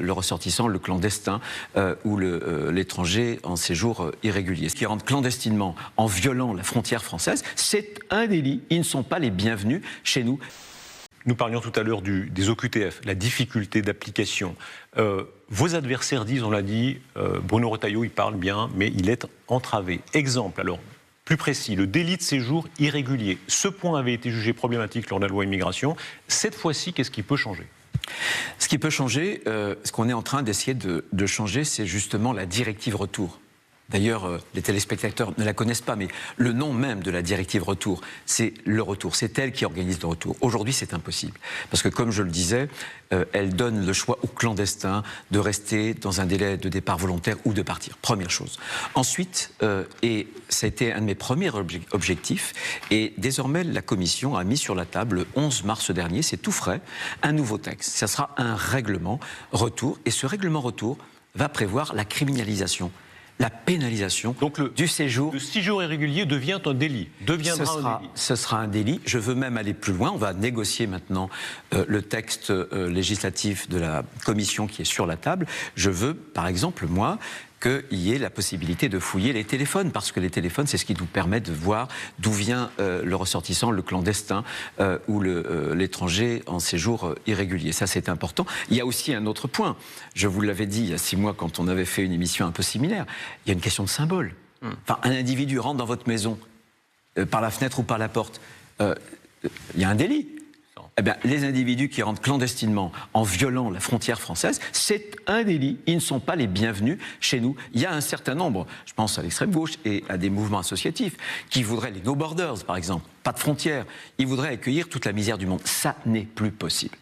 le ressortissant, le clandestin ou l'étranger en séjour irrégulier. Ce qui rentre clandestinement en violant la frontière française, c'est un délit. Ils ne sont pas les bienvenus chez nous. Nous parlions tout à l'heure des OQTF, la difficulté d'application. Vos adversaires disent, on l'a dit, Bruno Retailleau, il parle bien, mais il est entravé. Exemple, alors, plus précis, le délit de séjour irrégulier. Ce point avait été jugé problématique lors de la loi immigration. Cette fois-ci, qu'est-ce qui peut changer ? Ce qui peut changer, ce qu'on est en train d'essayer de changer, c'est justement la directive retour. D'ailleurs, les téléspectateurs ne la connaissent pas, mais le nom même de la directive retour, c'est le retour. C'est elle qui organise le retour. Aujourd'hui, c'est impossible. Parce que, comme je le disais, elle donne le choix aux clandestins de rester dans un délai de départ volontaire ou de partir. Première chose. Ensuite, et ça a été un de mes premiers objectifs, et désormais, la Commission a mis sur la table, le 11 mars dernier, c'est tout frais, un nouveau texte. Ça sera un règlement retour, et ce règlement retour va prévoir la criminalisation, la pénalisation du séjour. Le séjour irrégulier devient un délit. Ce sera un délit. Je veux même aller plus loin. On va négocier maintenant le texte législatif de la Commission qui est sur la table. Je veux, par exemple, moi, qu'il y ait la possibilité de fouiller les téléphones, parce que les téléphones, c'est ce qui nous permet de voir d'où vient le ressortissant, le clandestin ou l'étranger en séjour irrégulier. Ça, c'est important. Il y a aussi un autre point. Je vous l'avais dit il y a 6 mois, quand on avait fait une émission un peu similaire. Il y a une question de symbole. Enfin, un individu rentre dans votre maison, par la fenêtre ou par la porte, il y a un délit. Eh bien, les individus qui rentrent clandestinement en violant la frontière française, c'est un délit. Ils ne sont pas les bienvenus chez nous. Il y a un certain nombre, je pense à l'extrême gauche et à des mouvements associatifs, qui voudraient les no borders, par exemple, pas de frontières. Ils voudraient accueillir toute la misère du monde. Ça n'est plus possible.